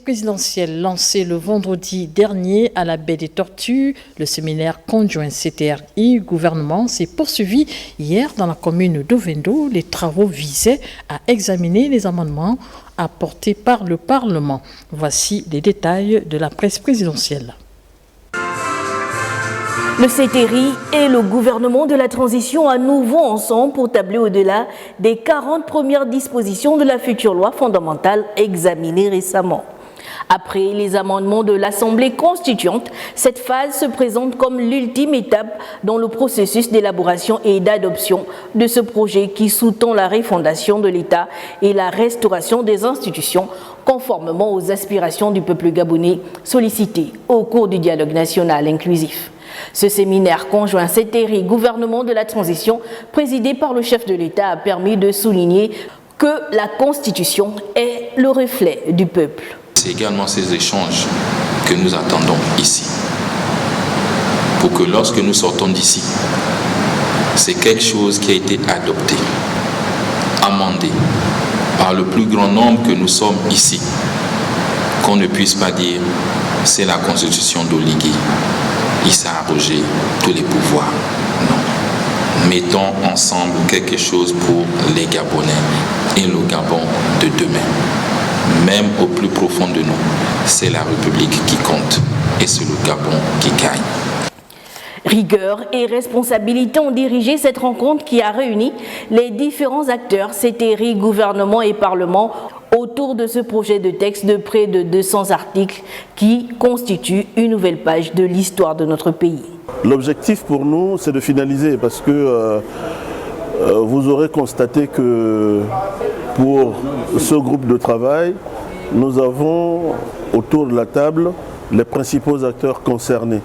présidentielle lancée le vendredi dernier à la baie des Tortues, le séminaire conjoint CTRI gouvernement s'est poursuivi hier dans la commune d'Ovendo. Les travaux visaient à examiner les amendements apportés par le Parlement. Voici les détails de la presse présidentielle. Le CTRI et le gouvernement de la transition à nouveau ensemble pour tabler au-delà des 40 premières dispositions de la future loi fondamentale examinée récemment. Après les amendements de l'Assemblée constituante, cette phase se présente comme l'ultime étape dans le processus d'élaboration et d'adoption de ce projet qui sous-tend la refondation de l'État et la restauration des institutions conformément aux aspirations du peuple gabonais sollicitées au cours du dialogue national inclusif. Ce séminaire conjoint CTRI gouvernement de la transition présidé par le chef de l'État a permis de souligner que la Constitution est le reflet du peuple. C'est également ces échanges que nous attendons ici. Pour que lorsque nous sortons d'ici, c'est quelque chose qui a été adopté, amendé par le plus grand nombre que nous sommes ici. Qu'on ne puisse pas dire c'est la Constitution d'Oligui. Il s'est arrogé tous les pouvoirs. Non. Mettons ensemble quelque chose pour les Gabonais et le Gabon de demain. Même au plus profond de nous, c'est la République qui compte et c'est le Gabon qui gagne. Rigueur et responsabilité ont dirigé cette rencontre qui a réuni les différents acteurs, CTRI, gouvernement et parlement, autour de ce projet de texte de près de 200 articles qui constitue une nouvelle page de l'histoire de notre pays. L'objectif pour nous, c'est de finaliser parce que vous aurez constaté que pour ce groupe de travail, nous avons autour de la table les principaux acteurs concernés.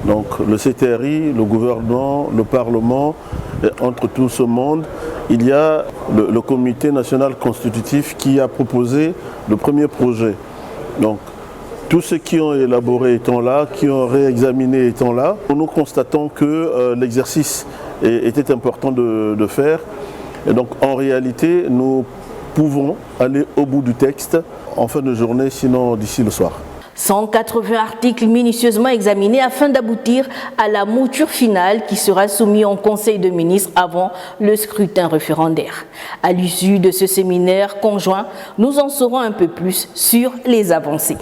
Donc le CTRI, le gouvernement, le Parlement, et entre tout ce monde, il y a le Comité national constitutif qui a proposé le premier projet. Donc tous ceux qui ont élaboré étant là, qui ont réexaminé étant là, nous constatons que l'exercice était important de faire. Et donc en réalité, nous pouvons aller au bout du texte en fin de journée, sinon d'ici le soir. 180 articles minutieusement examinés afin d'aboutir à la mouture finale qui sera soumise en Conseil de ministres avant le scrutin référendaire. À l'issue de ce séminaire conjoint, nous en saurons un peu plus sur les avancées.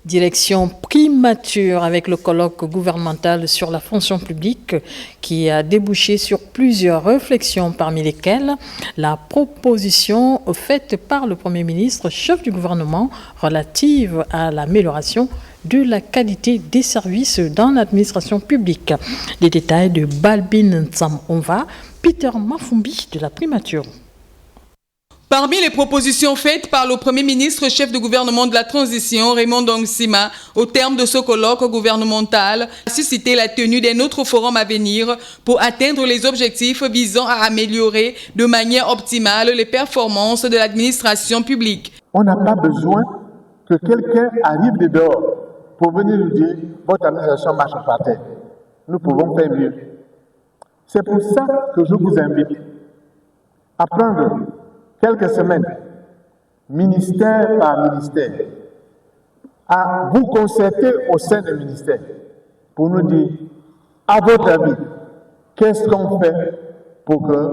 Direction primature avec le colloque gouvernemental sur la fonction publique qui a débouché sur plusieurs réflexions parmi lesquelles la proposition faite par le Premier ministre, chef du gouvernement, relative à l'amélioration de la qualité des services dans l'administration publique. Les détails de Balbin Ntsam-Onva, Peter Mafumbi de la primature. Parmi les propositions faites par le Premier ministre, chef de gouvernement de la transition, Raymond Dongsima, au terme de ce colloque gouvernemental, a suscité la tenue d'un autre forum à venir pour atteindre les objectifs visant à améliorer de manière optimale les performances de l'administration publique. On n'a pas besoin que quelqu'un arrive de dehors pour venir nous dire « votre administration marche par terre ». Nous pouvons faire mieux. C'est pour ça que je vous invite à prendre quelques semaines, ministère par ministère, à vous concerter au sein des ministères pour nous dire, à votre avis, qu'est-ce qu'on fait pour que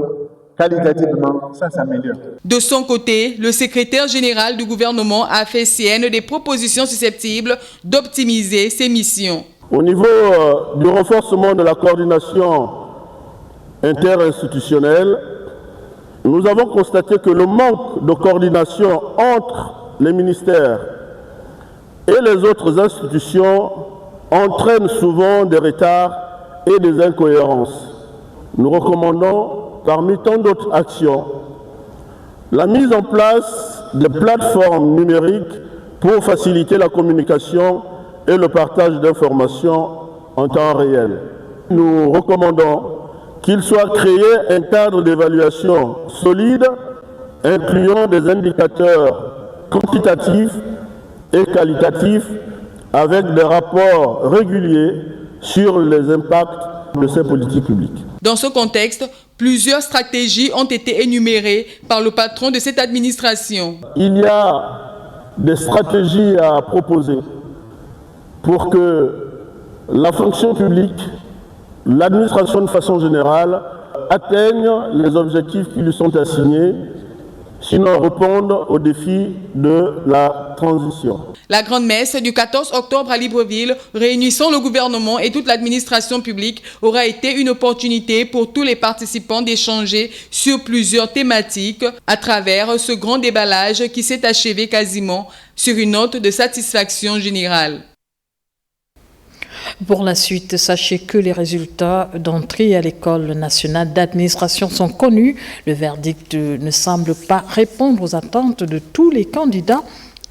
qualitativement ça s'améliore. De son côté, le secrétaire général du gouvernement a fait sienne des propositions susceptibles d'optimiser ses missions. Au niveau du renforcement de la coordination interinstitutionnelle, nous avons constaté que le manque de coordination entre les ministères et les autres institutions entraîne souvent des retards et des incohérences. Nous recommandons, parmi tant d'autres actions, la mise en place de plateformes numériques pour faciliter la communication et le partage d'informations en temps réel. Nous recommandons qu'il soit créé un cadre d'évaluation solide, incluant des indicateurs quantitatifs et qualitatifs avec des rapports réguliers sur les impacts de ces politiques publiques. Dans ce contexte, plusieurs stratégies ont été énumérées par le patron de cette administration. Il y a des stratégies à proposer pour que la fonction publique, l'administration de façon générale, atteignent les objectifs qui lui sont assignés, sinon répondent aux défis de la transition. La grande messe du 14 octobre à Libreville, réunissant le gouvernement et toute l'administration publique, aura été une opportunité pour tous les participants d'échanger sur plusieurs thématiques à travers ce grand déballage qui s'est achevé quasiment sur une note de satisfaction générale. Pour la suite, sachez que les résultats d'entrée à l'École nationale d'administration sont connus. Le verdict ne semble pas répondre aux attentes de tous les candidats.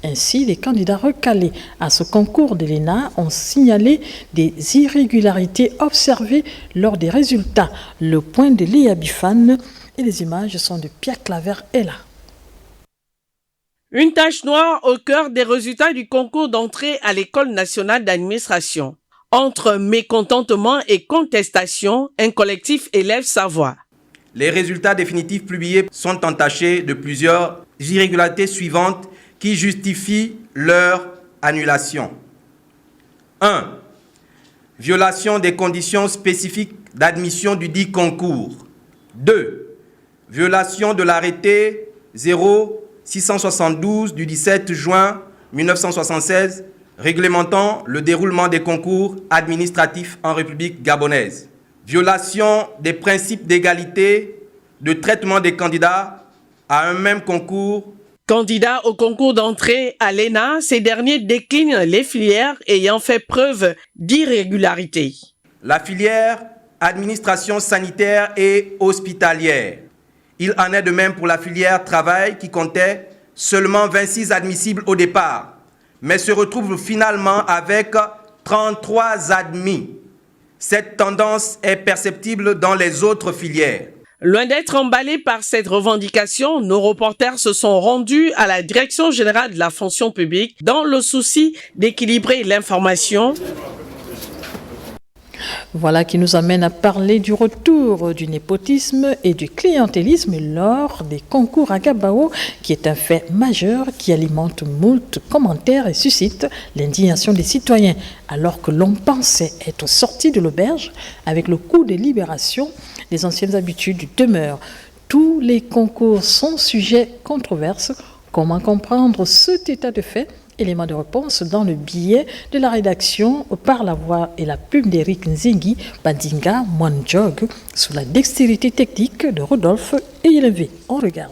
Ainsi, les candidats recalés à ce concours de l'ENA ont signalé des irrégularités observées lors des résultats. Le point de Léa Bifane et les images sont de Pierre Claver-Ella. Une tache noire au cœur des résultats du concours d'entrée à l'École nationale d'administration. Entre mécontentement et contestation, un collectif élève sa voix. Les résultats définitifs publiés sont entachés de plusieurs irrégularités suivantes qui justifient leur annulation. 1. Violation des conditions spécifiques d'admission du dit concours. 2. Violation de l'arrêté 0672 du 17 juin 1976 réglementant le déroulement des concours administratifs en République gabonaise. Violation des principes d'égalité de traitement des candidats à un même concours. Candidats au concours d'entrée à l'ENA, ces derniers déclinent les filières ayant fait preuve d'irrégularité. La filière administration sanitaire et hospitalière. Il en est de même pour la filière travail qui comptait seulement 26 admissibles au départ, mais se retrouve finalement avec 33 admis. Cette tendance est perceptible dans les autres filières. Loin d'être emballés par cette revendication, nos reporters se sont rendus à la Direction générale de la fonction publique dans le souci d'équilibrer l'information. Voilà qui nous amène à parler du retour du népotisme et du clientélisme lors des concours à Gabao, qui est un fait majeur qui alimente moult commentaires et suscite l'indignation des citoyens. Alors que l'on pensait être sorti de l'auberge avec le coup de libération, les anciennes habitudes demeurent. Tous les concours sont sujets controverses. Comment comprendre cet état de fait ? Élément de réponse dans le billet de la rédaction par la voix et la plume d'Éric Nzingi Badinga Mwanjog sous la dextérité technique de Rodolphe Eyelevé. On regarde.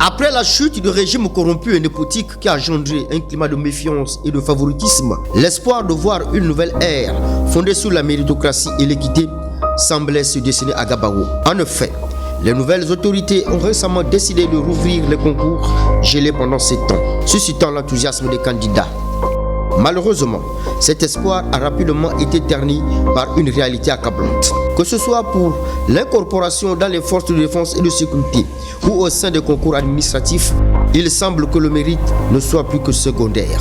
Après la chute du régime corrompu et népotique qui a engendré un climat de méfiance et de favoritisme, l'espoir de voir une nouvelle ère fondée sur la méritocratie et l'équité semblait se dessiner à Gabao. En effet, les nouvelles autorités ont récemment décidé de rouvrir les concours gelés pendant 7 ans, suscitant l'enthousiasme des candidats. Malheureusement, cet espoir a rapidement été terni par une réalité accablante. Que ce soit pour l'incorporation dans les forces de défense et de sécurité ou au sein des concours administratifs, il semble que le mérite ne soit plus que secondaire.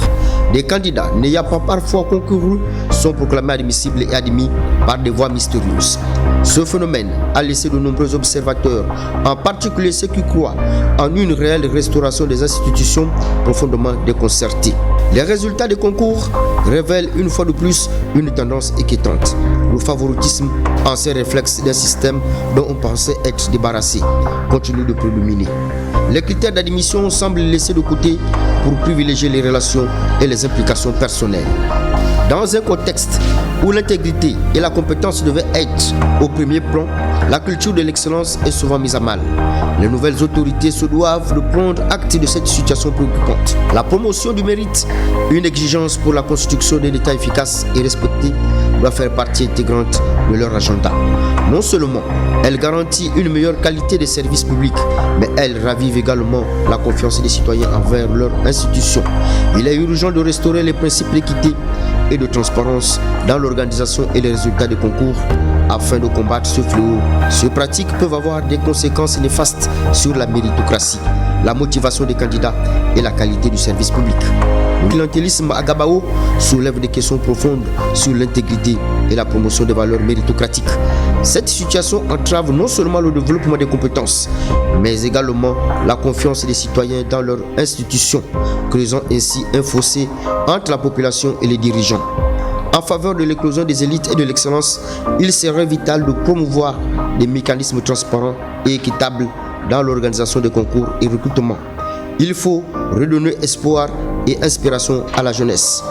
Des candidats n'ayant pas parfois concouru sont proclamés admissibles et admis par des voies mystérieuses. Ce phénomène a laissé de nombreux observateurs, en particulier ceux qui croient en une réelle restauration des institutions, profondément déconcertés. Les résultats des concours révèlent une fois de plus une tendance inquiétante. Le favoritisme, ancien réflexe d'un système dont on pensait être débarrassé, continue de prédominer. Les critères d'admission semblent laissés de côté pour privilégier les relations et les implications personnelles. Dans un contexte où l'intégrité et la compétence devaient être au premier plan, la culture de l'excellence est souvent mise à mal. Les nouvelles autorités se doivent de prendre acte de cette situation préoccupante. La promotion du mérite, une exigence pour la construction d'un État efficace et respecté, doit faire partie intégrante de leur agenda. Non seulement elle garantit une meilleure qualité des services publics, mais elle ravive également la confiance des citoyens envers leurs institutions. Il est urgent de restaurer les principes d'équité et de transparence dans l'organisation et les résultats des concours afin de combattre ce fléau. Ces pratiques peuvent avoir des conséquences néfastes sur la méritocratie, la motivation des candidats et la qualité du service public. Le clientélisme à Gabao soulève des questions profondes sur l'intégrité et la promotion des valeurs méritocratiques. Cette situation entrave non seulement le développement des compétences, mais également la confiance des citoyens dans leurs institutions, creusant ainsi un fossé entre la population et les dirigeants. En faveur de l'éclosion des élites et de l'excellence, il serait vital de promouvoir des mécanismes transparents et équitables dans l'organisation des concours et recrutements. Il faut redonner espoir et inspiration à la jeunesse.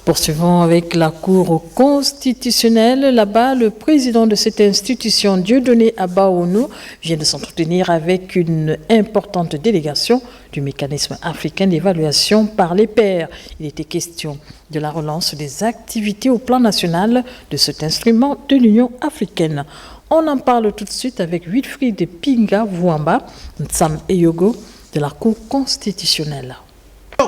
Poursuivons avec la Cour constitutionnelle. Là-bas, le président de cette institution, Dieudonné Abaounou, vient de s'entretenir avec une importante délégation du mécanisme africain d'évaluation par les pairs. Il était question de la relance des activités au plan national de cet instrument de l'Union africaine. On en parle tout de suite avec Wilfried Pinga Vouamba, Nsam Eyogo de la Cour constitutionnelle.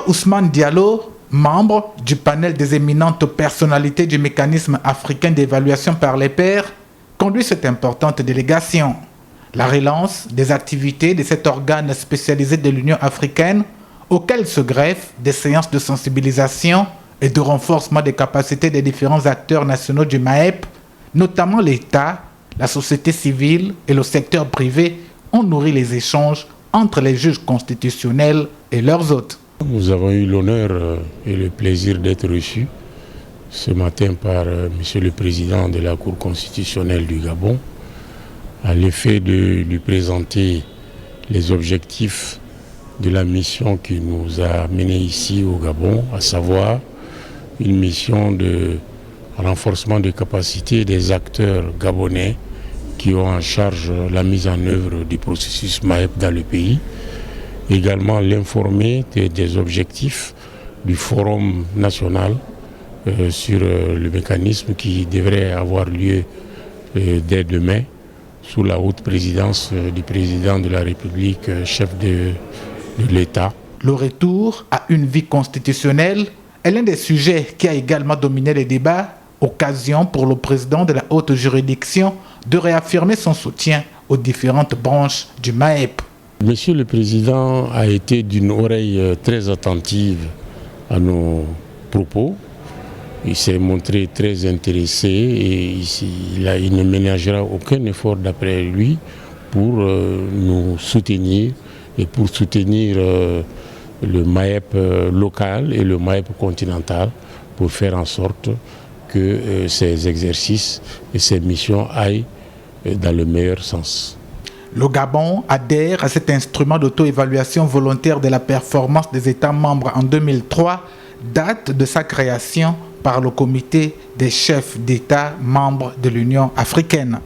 Ousmane Diallo, membre du panel des éminentes personnalités du mécanisme africain d'évaluation par les pairs, conduit cette importante délégation. La relance des activités de cet organe spécialisé de l'Union africaine, auquel se greffent des séances de sensibilisation et de renforcement des capacités des différents acteurs nationaux du MAEP, notamment l'État, la société civile et le secteur privé, ont nourri les échanges entre les juges constitutionnels et leurs hôtes. Nous avons eu l'honneur et le plaisir d'être reçus ce matin par Monsieur le Président de la Cour constitutionnelle du Gabon, à l'effet de lui présenter les objectifs de la mission qui nous a menés ici au Gabon, à savoir une mission de renforcement des capacités des acteurs gabonais qui ont en charge la mise en œuvre du processus MAEP dans le pays. Également l'informer des objectifs du Forum national sur le mécanisme qui devrait avoir lieu dès demain sous la haute présidence du président de la République, chef de l'État. Le retour à une vie constitutionnelle est l'un des sujets qui a également dominé les débats, occasion pour le président de la haute juridiction de réaffirmer son soutien aux différentes branches du MAEP. Monsieur le Président a été d'une oreille très attentive à nos propos. Il s'est montré très intéressé et il ne ménagera aucun effort d'après lui pour nous soutenir et pour soutenir le MAEP local et le MAEP continental pour faire en sorte que ces exercices et ces missions aillent dans le meilleur sens. Le Gabon adhère à cet instrument d'auto-évaluation volontaire de la performance des États membres en 2003, date de sa création par le comité des chefs d'État membres de l'Union africaine.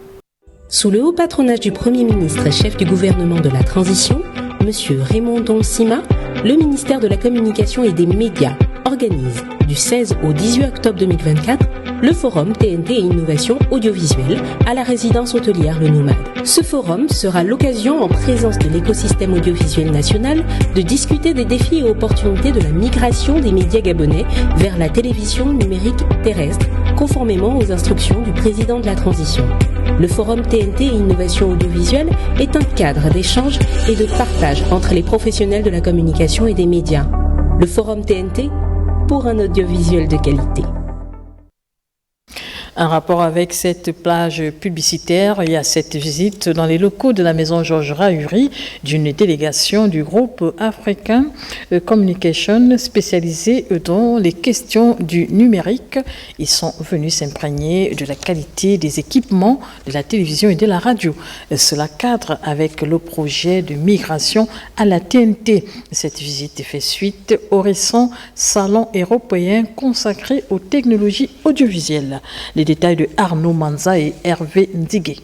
Sous le haut patronage du Premier ministre et chef du gouvernement de la transition, M. Raymond Donsima, le ministère de la Communication et des Médias organise du 16 au 18 octobre 2024 le forum TNT et Innovation Audiovisuelle à la résidence hôtelière Le Nomade. Ce forum sera l'occasion, en présence de l'écosystème audiovisuel national, de discuter des défis et opportunités de la migration des médias gabonais vers la télévision numérique terrestre, conformément aux instructions du président de la transition. Le forum TNT et Innovation Audiovisuelle est un cadre d'échange et de partage entre les professionnels de la communication et des médias. Le forum TNT pour un audiovisuel de qualité. En rapport avec cette plage publicitaire, il y a cette visite dans les locaux de la maison Georges Rahuri d'une délégation du groupe African Communication spécialisée dans les questions du numérique. Ils sont venus s'imprégner de la qualité des équipements de la télévision et de la radio. Cela cadre avec le projet de migration à la TNT. Cette visite fait suite au récent salon européen consacré aux technologies audiovisuelles. Les détails de Arnaud Manza et Hervé Ndigué.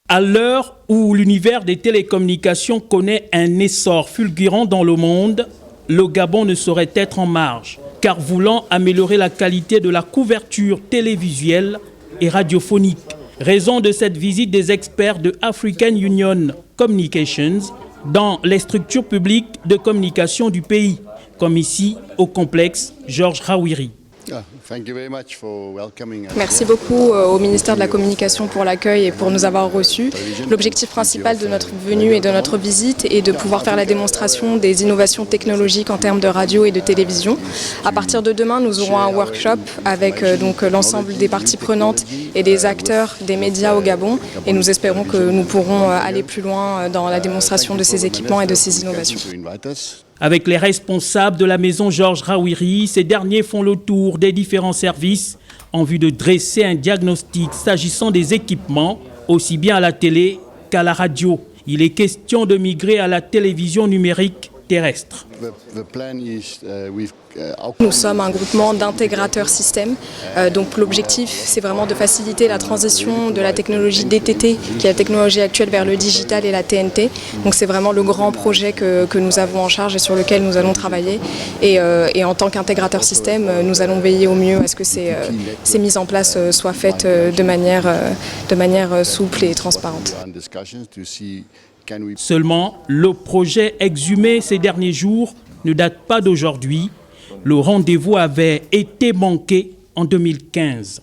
À l'heure où l'univers des télécommunications connaît un essor fulgurant dans le monde, le Gabon ne saurait être en marge, car voulant améliorer la qualité de la couverture télévisuelle et radiophonique. Raison de cette visite des experts de African Union Communications dans les structures publiques de communication du pays, comme ici au complexe Georges Rahuri. Merci beaucoup au ministère de la Communication pour l'accueil et pour nous avoir reçus. L'objectif principal de notre venue et de notre visite est de pouvoir faire la démonstration des innovations technologiques en termes de radio et de télévision. À partir de demain, nous aurons un workshop avec donc l'ensemble des parties prenantes et des acteurs des médias au Gabon et nous espérons que nous pourrons aller plus loin dans la démonstration de ces équipements et de ces innovations. Avec les responsables de la maison Georges Rawiri, ces derniers font le tour des différents services en vue de dresser un diagnostic s'agissant des équipements, aussi bien à la télé qu'à la radio. Il est question de migrer à la télévision numérique terrestre. Nous sommes un groupement d'intégrateurs systèmes. Donc l'objectif, c'est vraiment de faciliter la transition de la technologie DTT, qui est la technologie actuelle, vers le digital et la TNT. Donc c'est vraiment le grand projet que nous avons en charge et sur lequel nous allons travailler. Et en tant qu'intégrateur système, nous allons veiller au mieux à ce que ces mises en place soient faites de manière souple et transparente. Seulement, le projet exhumé ces derniers jours ne date pas d'aujourd'hui. Le rendez-vous avait été manqué en 2015.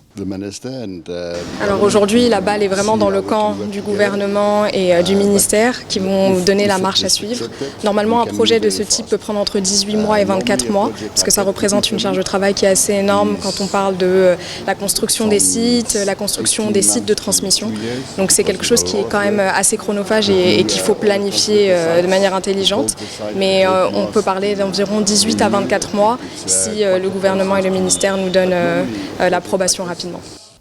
Alors aujourd'hui, la balle est vraiment dans le camp du gouvernement et du ministère qui vont donner la marche à suivre. Normalement, un projet de ce type peut prendre entre 18 mois et 24 mois, parce que ça représente une charge de travail qui est assez énorme quand on parle de la construction des sites, la construction des sites de transmission. Donc c'est quelque chose qui est quand même assez chronophage et qu'il faut planifier de manière intelligente. Mais on peut parler d'environ 18 à 24 mois si le gouvernement et le ministère nous donnent l'approbation rapidement.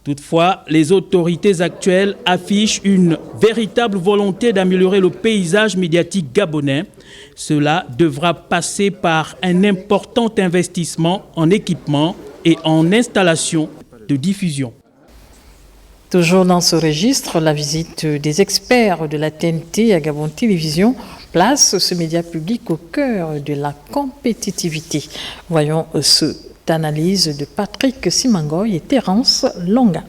Toutefois, les autorités actuelles affichent une véritable volonté d'améliorer le paysage médiatique gabonais. Cela devra passer par un important investissement en équipement et en installation de diffusion. Toujours dans ce registre, la visite des experts de la TNT à Gabon Télévision place ce média public au cœur de la compétitivité. Voyons cette analyse de Patrick Simangoy et Terence Longa.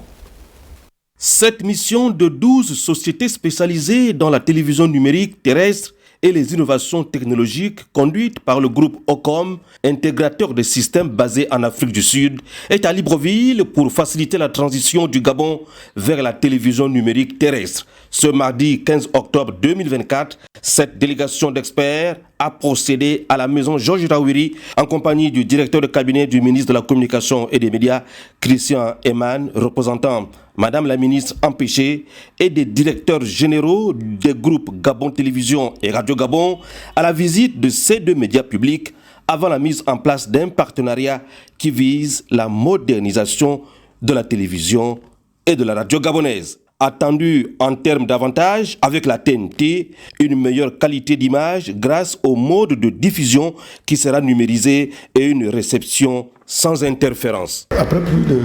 Cette mission de 12 sociétés spécialisées dans la télévision numérique terrestre et les innovations technologiques conduites par le groupe OCOM, intégrateur de systèmes basés en Afrique du Sud, est à Libreville pour faciliter la transition du Gabon vers la télévision numérique terrestre. Ce mardi 15 octobre 2024, cette délégation d'experts a procédé à la maison Georges Rawiri en compagnie du directeur de cabinet du ministre de la Communication et des Médias, Christian Eman, représentant Madame la ministre empêchée, et des directeurs généraux des groupes Gabon Télévision et Radio Gabon à la visite de ces deux médias publics avant la mise en place d'un partenariat qui vise la modernisation de la télévision et de la radio gabonaise. Attendu en termes d'avantages avec la TNT, une meilleure qualité d'image grâce au mode de diffusion qui sera numérisé et une réception sans interférence. Après plus de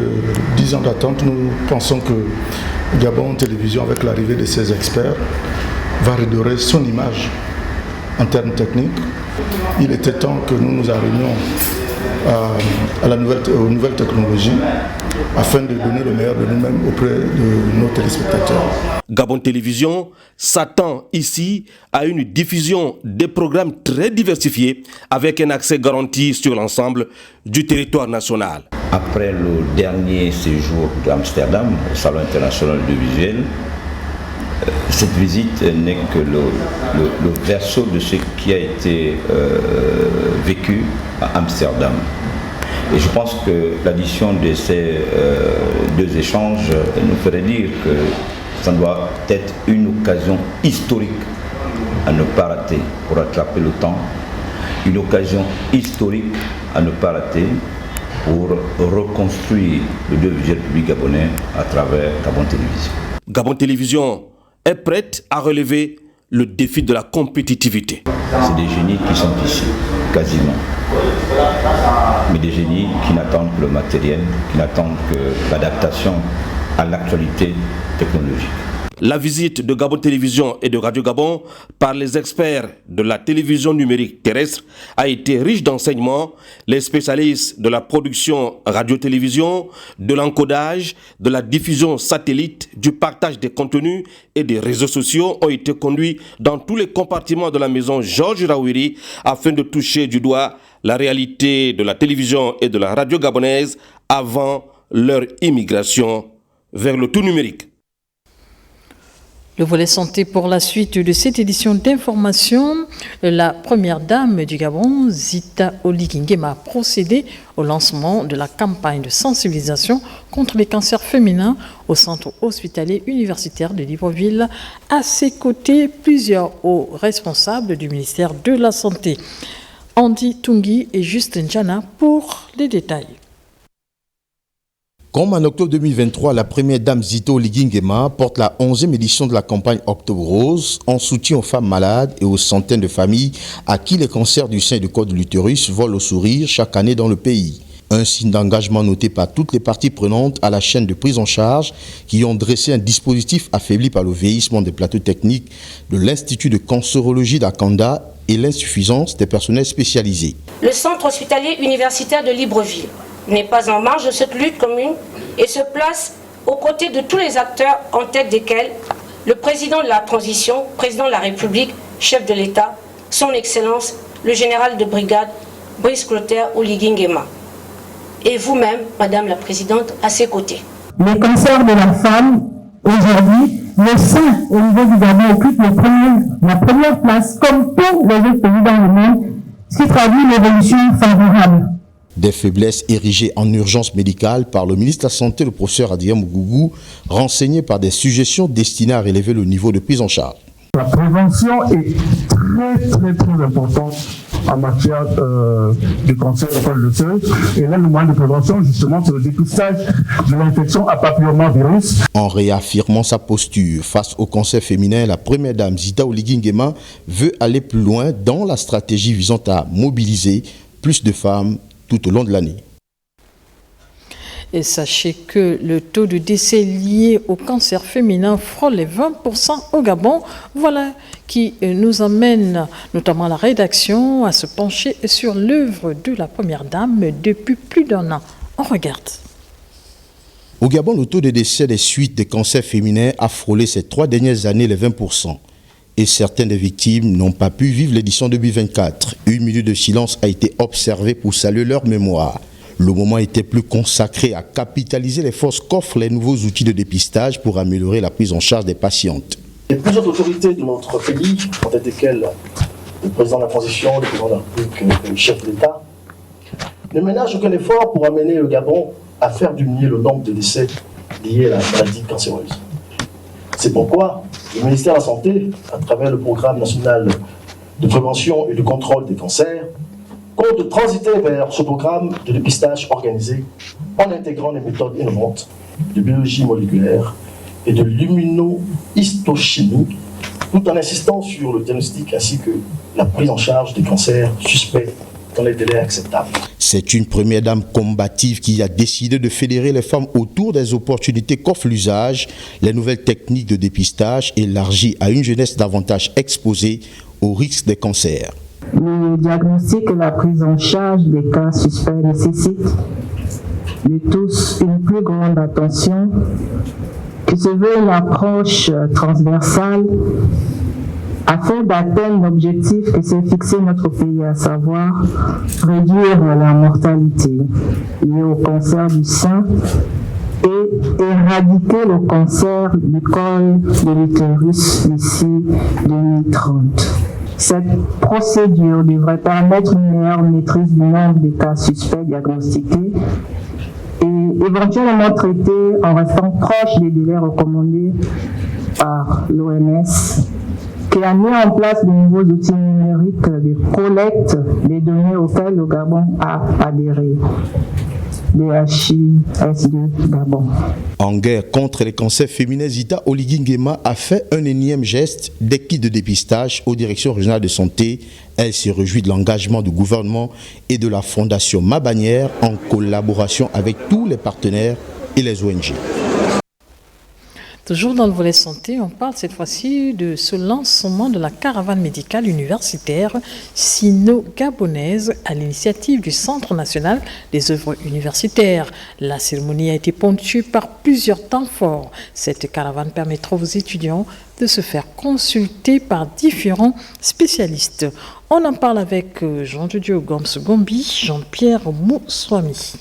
10 ans d'attente, nous pensons que Gabon Télévision, avec l'arrivée de ses experts, va redorer son image en termes techniques. Il était temps que nous nous arrivions aux nouvelles technologies afin de donner le meilleur de nous-mêmes auprès de nos téléspectateurs. Gabon Télévision s'attend ici à une diffusion des programmes très diversifiés avec un accès garanti sur l'ensemble du territoire national. Après le dernier séjour d'Amsterdam au Salon international du visuel, cette visite n'est que le verso de ce qui a été vécu à Amsterdam. Et je pense que l'addition de ces deux échanges nous ferait dire que ça doit être une occasion historique à ne pas rater pour rattraper le temps, une occasion historique à ne pas rater pour reconstruire le visuel public gabonais à travers Gabon Télévision. Gabon Télévision est prête à relever le défi de la compétitivité. C'est des génies qui sont ici, quasiment. Mais des génies qui n'attendent que le matériel, qui n'attendent que l'adaptation à l'actualité technologique. La visite de Gabon Télévision et de Radio Gabon par les experts de la télévision numérique terrestre a été riche d'enseignements. Les spécialistes de la production radio-télévision, de l'encodage, de la diffusion satellite, du partage des contenus et des réseaux sociaux ont été conduits dans tous les compartiments de la maison Georges Rawiri afin de toucher du doigt la réalité de la télévision et de la radio gabonaise avant leur immigration vers le tout numérique. Le volet santé pour la suite de cette édition d'information. La première dame du Gabon, Zita Oligui Nguema, a procédé au lancement de la campagne de sensibilisation contre les cancers féminins au centre hospitalier universitaire de Libreville. À ses côtés, plusieurs hauts responsables du ministère de la Santé. Andy Tungi et Justin Jana pour les détails. Comme en octobre 2023, la première dame Zita Oligui Nguema porte la 11e édition de la campagne Octobre Rose en soutien aux femmes malades et aux centaines de familles à qui les cancers du sein et du col de l'utérus volent au sourire chaque année dans le pays. Un signe d'engagement noté par toutes les parties prenantes à la chaîne de prise en charge qui ont dressé un dispositif affaibli par le vieillissement des plateaux techniques de l'Institut de cancérologie d'Akanda et l'insuffisance des personnels spécialisés. Le centre hospitalier universitaire de Libreville n'est pas en marge de cette lutte commune et se place aux côtés de tous les acteurs, en tête desquels le président de la transition, président de la République, chef de l'État, son Excellence, le général de brigade, Brice Clotaire Oligui Nguema. Et vous-même, Madame la Présidente, à ses côtés. Les cancers de la femme, aujourd'hui, le sein au niveau du Gabon occupe la première place, comme tous les autres pays dans le monde, ce qui traduit l'évolution favorable. Des faiblesses érigées en urgence médicale par le ministre de la Santé, le professeur Adrien Mougougou, renseignées par des suggestions destinées à relever le niveau de prise en charge. La prévention est très importante en matière de cancer du col de l'utérus. Et là, le moyen de prévention, justement, c'est le dépistage de l'infection à papillomavirus. En réaffirmant sa posture face au cancer féminin, la première dame Zita Oligui Nguema veut aller plus loin dans la stratégie visant à mobiliser plus de femmes tout au long de l'année. Et sachez que le taux de décès lié au cancer féminin frôle les 20% au Gabon. Voilà qui nous amène notamment la rédaction à se pencher sur l'œuvre de la première dame depuis plus d'un an. On regarde. Au Gabon, le taux de décès des suites des cancers féminins a frôlé ces 3 dernières années les 20%. Et certaines des victimes n'ont pas pu vivre l'édition 2024. Une minute de silence a été observée pour saluer leur mémoire. Le moment était plus consacré à capitaliser les forces qu'offrent les nouveaux outils de dépistage pour améliorer la prise en charge des patientes. Il y a plusieurs autorités de notre pays, en tête desquelles le président de la transition, le président de la République, le chef de l'État, ne ménagent aucun effort pour amener le Gabon à faire diminuer le nombre de décès liés à la maladie cancéreuse. C'est pourquoi le ministère de la Santé, à travers le programme national de prévention et de contrôle des cancers, compte transiter vers ce programme de dépistage organisé en intégrant des méthodes innovantes de biologie moléculaire et de l'immunohistochimie, tout en insistant sur le diagnostic ainsi que la prise en charge des cancers suspects dans les délais acceptables. C'est une première dame combative qui a décidé de fédérer les femmes autour des opportunités qu'offre l'usage, les nouvelles techniques de dépistage élargies à une jeunesse davantage exposée aux risques des cancers. Le diagnostic et la prise en charge des cas suspects nécessitent de tous une plus grande attention, qui se veut une approche transversale afin d'atteindre l'objectif que s'est fixé notre pays, à savoir réduire la mortalité liée au cancer du sein et éradiquer le cancer du col de l'utérus d'ici 2030. Cette procédure devrait permettre une meilleure maîtrise du nombre de cas suspects diagnostiqués et éventuellement traités en restant proche des délais recommandés par l'OMS, qui a mis en place de nouveaux outils numériques de collecte des données auxquelles le Gabon a adhéré. DHI-S2 Gabon. En guerre contre les cancers féminins, Zita Oligui Nguema a fait un énième geste d'équipe de dépistage aux directions régionales de santé. Elle se réjouit de l'engagement du gouvernement et de la fondation Mabanière en collaboration avec tous les partenaires et les ONG. Toujours dans le volet santé, on parle cette fois-ci de ce lancement de la caravane médicale universitaire sino-gabonaise à l'initiative du Centre national des œuvres universitaires. La cérémonie a été ponctuée par plusieurs temps forts. Cette caravane permettra aux étudiants de se faire consulter par différents spécialistes. On en parle avec Jean-Didier Goms-Gombi, Jean-Pierre Moussouami.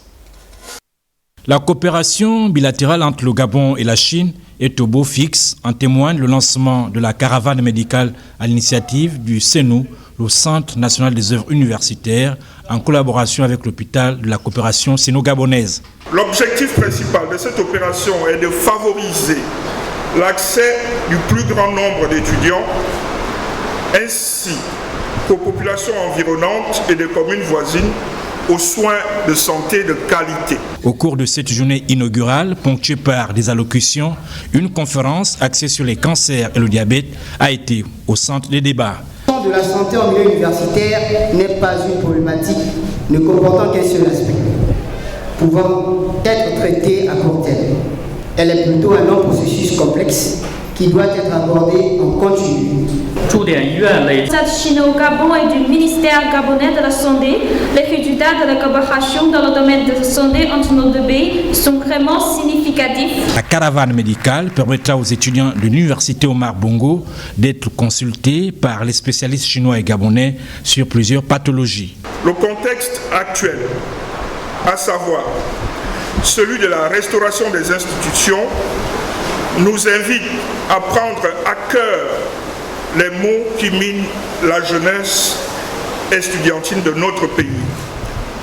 La coopération bilatérale entre le Gabon et la Chine est au beau fixe. En témoigne le lancement de la caravane médicale à l'initiative du CENU, le Centre national des œuvres universitaires, en collaboration avec l'hôpital de la coopération sino-gabonaise. L'objectif principal de cette opération est de favoriser l'accès du plus grand nombre d'étudiants ainsi qu'aux populations environnantes et des communes voisines aux soins de santé de qualité. Au cours de cette journée inaugurale, ponctuée par des allocutions, une conférence axée sur les cancers et le diabète a été au centre des débats. De la santé en milieu universitaire n'est pas une problématique ne comportant qu'un seul aspect, pouvant être traitée à court terme. Elle est plutôt un long processus complexe qui doit être abordé en continu. Chine au Gabon et du ministère gabonais de la Santé, les résultats de la coopération dans le domaine de la santé entre nos deux pays sont vraiment significatifs. La caravane médicale permettra aux étudiants de l'université Omar Bongo d'être consultés par les spécialistes chinois et gabonais sur plusieurs pathologies. Le contexte actuel, à savoir celui de la restauration des institutions, nous invite à prendre à cœur les mots qui minent la jeunesse estudiantine de notre pays,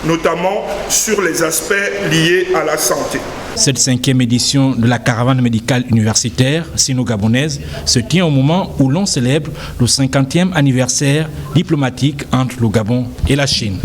notamment sur les aspects liés à la santé. Cette 5e édition de la caravane médicale universitaire sino-gabonaise se tient au moment où l'on célèbre le 50e anniversaire diplomatique entre le Gabon et la Chine.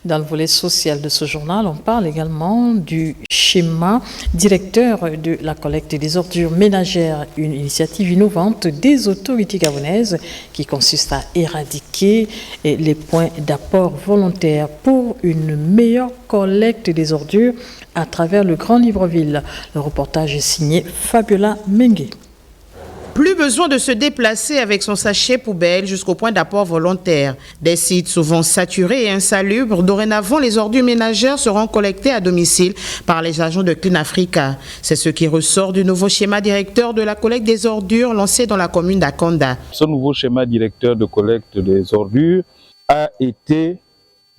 Dans le volet social de ce journal, on parle également du schéma directeur de la collecte des ordures ménagères, une initiative innovante des autorités gabonaises qui consiste à éradiquer les points d'apport volontaires pour une meilleure collecte des ordures à travers le Grand Libreville. Le reportage est signé Fabiola Mengue. Plus besoin de se déplacer avec son sachet poubelle jusqu'au point d'apport volontaire. Des sites souvent saturés et insalubres, dorénavant les ordures ménagères seront collectées à domicile par les agents de Clean Africa. C'est ce qui ressort du nouveau schéma directeur de la collecte des ordures lancé dans la commune d'Akonda. Ce nouveau schéma directeur de collecte des ordures a été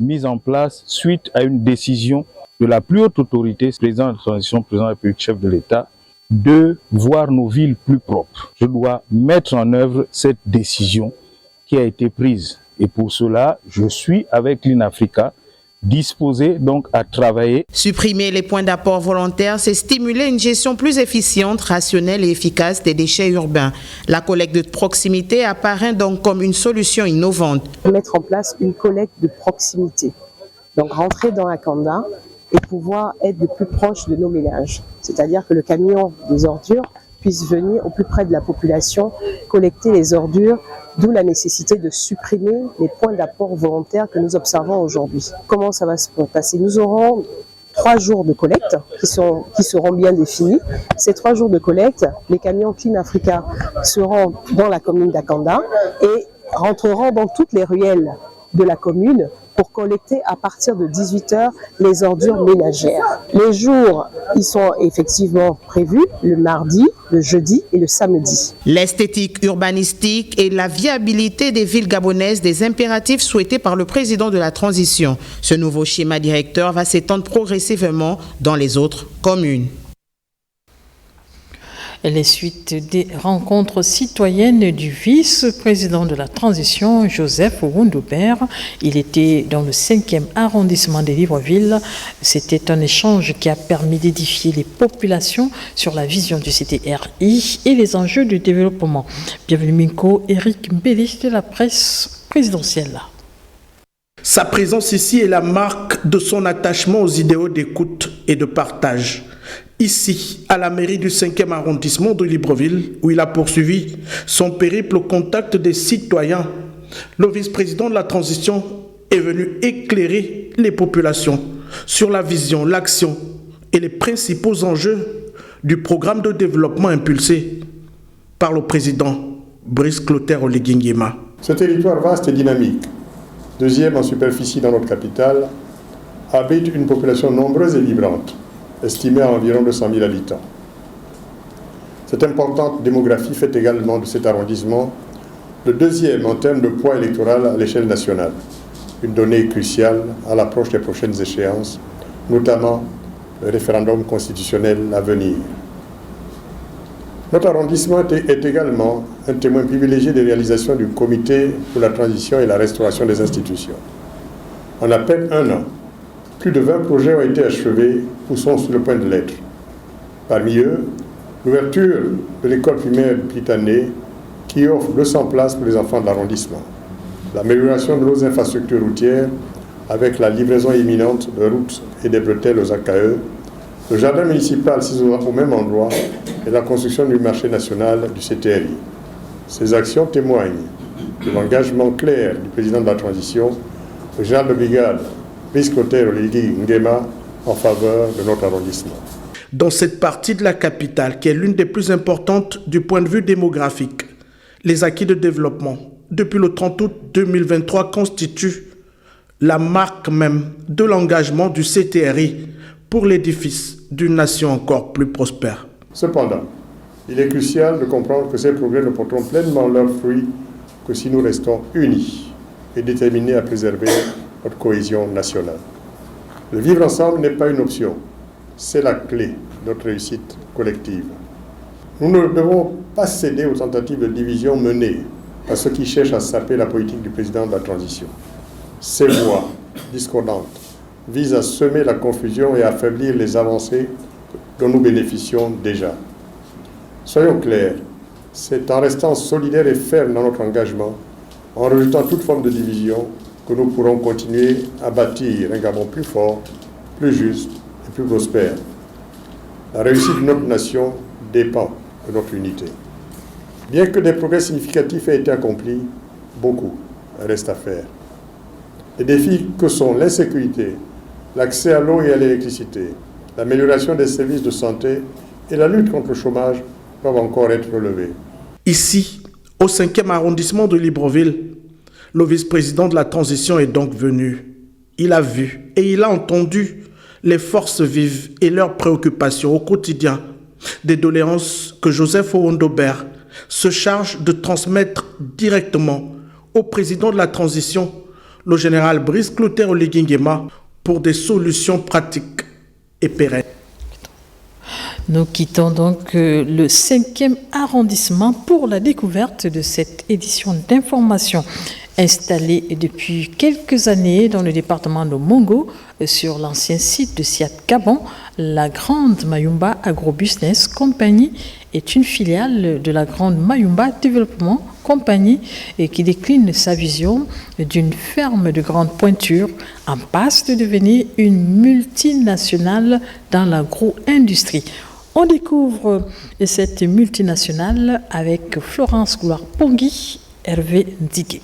mis en place suite à une décision de la plus haute autorité, président de la transition, président de la République, chef de l'État, de voir nos villes plus propres. Je dois mettre en œuvre cette décision qui a été prise. Et pour cela, je suis avec Clean Africa, disposé donc à travailler. Supprimer les points d'apport volontaires, c'est stimuler une gestion plus efficiente, rationnelle et efficace des déchets urbains. La collecte de proximité apparaît donc comme une solution innovante. Mettre en place une collecte de proximité. Donc rentrer dans Akonda et pouvoir être le plus proche de nos ménages. C'est-à-dire que le camion des ordures puisse venir au plus près de la population, collecter les ordures, d'où la nécessité de supprimer les points d'apport volontaires que nous observons aujourd'hui. Comment ça va se passer? Nous aurons 3 jours de collecte qui seront bien définis. Ces 3 jours de collecte, les camions Clean Africa seront dans la commune d'Akonda et rentreront dans toutes les ruelles de la commune pour collecter à partir de 18h les ordures ménagères. Les jours, ils sont effectivement prévus le mardi, le jeudi et le samedi. L'esthétique urbanistique et la viabilité des villes gabonaises, des impératifs souhaités par le président de la transition. Ce nouveau schéma directeur va s'étendre progressivement dans les autres communes. Les suites des rencontres citoyennes du vice-président de la transition, Joseph Wundoubert. Il était dans le 5e arrondissement de Libreville. C'était un échange qui a permis d'édifier les populations sur la vision du CTRI et les enjeux du développement. Bienvenue Minko, Eric Mbéli de la presse présidentielle. Sa présence ici est la marque de son attachement aux idéaux d'écoute et de partage. Ici, à la mairie du 5e arrondissement de Libreville, où il a poursuivi son périple au contact des citoyens, le vice-président de la transition est venu éclairer les populations sur la vision, l'action et les principaux enjeux du programme de développement impulsé par le président Brice Clotaire Oligui Nguema. Ce territoire vaste et dynamique, deuxième en superficie dans notre capitale, abrite une population nombreuse et vibrante, estimée à environ 200 000 habitants. Cette importante démographie fait également de cet arrondissement le deuxième en termes de poids électoral à l'échelle nationale, une donnée cruciale à l'approche des prochaines échéances, notamment le référendum constitutionnel à venir. Notre arrondissement est également un témoin privilégié des réalisations du Comité pour la transition et la restauration des institutions. En à peine un an, plus de 20 projets ont été achevés ou sont sur le point de l'être. Parmi eux, l'ouverture de l'école primaire de Plitané, qui offre 200 places pour les enfants de l'arrondissement. L'amélioration de nos infrastructures routières avec la livraison imminente de routes et des bretelles aux AKE, le jardin municipal situé au même endroit et la construction du marché national du CTRI. Ces actions témoignent de l'engagement clair du président de la transition, le général de brigade Brice-Clotaire Oligui Nguema, en faveur de notre arrondissement. Dans cette partie de la capitale, qui est l'une des plus importantes du point de vue démographique, les acquis de développement, depuis le 30 août 2023, constituent la marque même de l'engagement du CTRI pour l'édifice d'une nation encore plus prospère. Cependant, il est crucial de comprendre que ces progrès ne porteront pleinement leurs fruits que si nous restons unis et déterminés à préserver notre cohésion nationale. Le vivre ensemble n'est pas une option, c'est la clé de notre réussite collective. Nous ne devons pas céder aux tentatives de division menées par ceux qui cherchent à saper la politique du président de la transition. Ces voix discordantes visent à semer la confusion et à affaiblir les avancées dont nous bénéficions déjà. Soyons clairs, c'est en restant solidaires et fermes dans notre engagement, en rejetant toute forme de division, que nous pourrons continuer à bâtir un Gabon plus fort, plus juste et plus prospère. La réussite de notre nation dépend de notre unité. Bien que des progrès significatifs aient été accomplis, beaucoup reste à faire. Les défis que sont l'insécurité, l'accès à l'eau et à l'électricité, l'amélioration des services de santé et la lutte contre le chômage doivent encore être relevés. Ici, au 5e arrondissement de Libreville, le vice-président de la transition est donc venu. Il a vu et il a entendu les forces vives et leurs préoccupations au quotidien, des doléances que Joseph Owondobert se charge de transmettre directement au président de la transition, le général Brice-Clotaire Oligui Nguema, pour des solutions pratiques et pérennes. Nous quittons donc le 5e arrondissement pour la découverte de cette édition d'information installée depuis quelques années dans le département de Mongo, sur l'ancien site de Siat Gabon. La Grande Mayumba Agrobusiness Company est une filiale de la Grande Mayumba Development Company et qui décline sa vision d'une ferme de grande pointure en passe de devenir une multinationale dans l'agro-industrie. On découvre cette multinationale avec Florence Gloire-Pongui, Hervé Ndigué.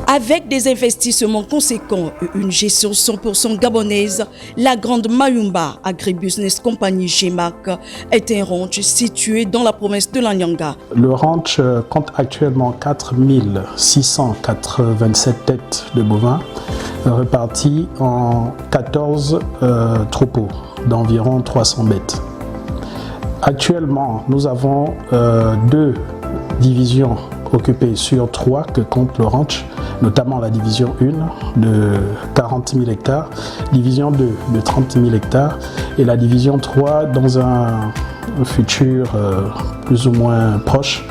Avec des investissements conséquents et une gestion 100% gabonaise, la Grande Mayumba Agribusiness Company GEMAC est un ranch situé dans la province de l'Anyanga. Le ranch compte actuellement 4687 têtes de bovins réparties en 14 troupeaux d'environ 300 bêtes. Actuellement, nous avons 2 divisions occupées sur 3 que compte le ranch, notamment la division 1 de 40 000 hectares, division 2 de 30 000 hectares et la division 3 dans un futur plus ou moins proche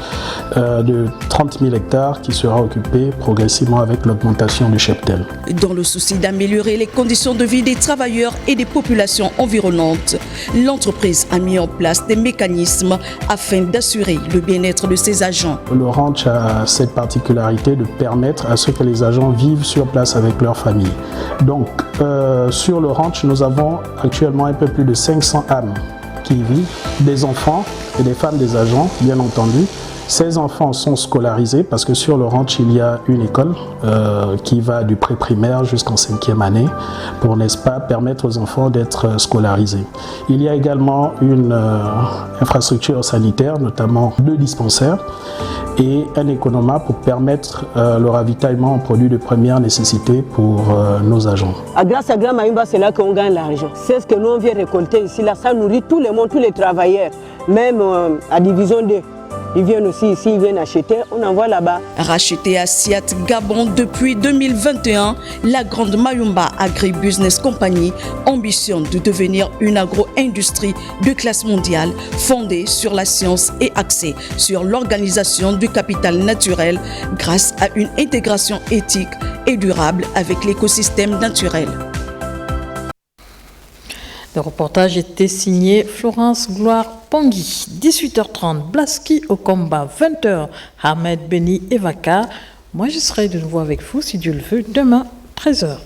de 30 000 hectares qui sera occupé progressivement avec l'augmentation du cheptel. Dans le souci d'améliorer les conditions de vie des travailleurs et des populations environnantes, l'entreprise a mis en place des mécanismes afin d'assurer le bien-être de ses agents. Le ranch a cette particularité de permettre à ce que les agents vivent sur place avec leur famille. Donc sur le ranch, nous avons actuellement un peu plus de 500 âmes qui y vivent, des enfants et des femmes des agents, bien entendu. Ces enfants sont scolarisés parce que sur le ranch, il y a une école qui va du pré-primaire jusqu'en 5e année pour, n'est-ce pas, permettre aux enfants d'être scolarisés. Il y a également une infrastructure sanitaire, notamment 2 dispensaires et un économa pour permettre le ravitaillement en produits de première nécessité pour nos agents. Grâce à Grand Mayumba, c'est là qu'on gagne l'argent. C'est ce que nous on vient récolter ici. Là, ça nourrit tout le monde, tous les travailleurs, même à Division 2. Ils viennent aussi ici, ils viennent acheter, on envoie là-bas. Rachetée à Siat Gabon depuis 2021, la Grande Mayumba Agribusiness Company ambitionne de devenir une agro-industrie de classe mondiale fondée sur la science et axée sur l'organisation du capital naturel grâce à une intégration éthique et durable avec l'écosystème naturel. Le reportage était signé Florence Gloire Pongui. 18h30, Blaski au combat. 20h, Ahmed Beni Evaka. Moi, je serai de nouveau avec vous, si Dieu le veut, demain, 13h.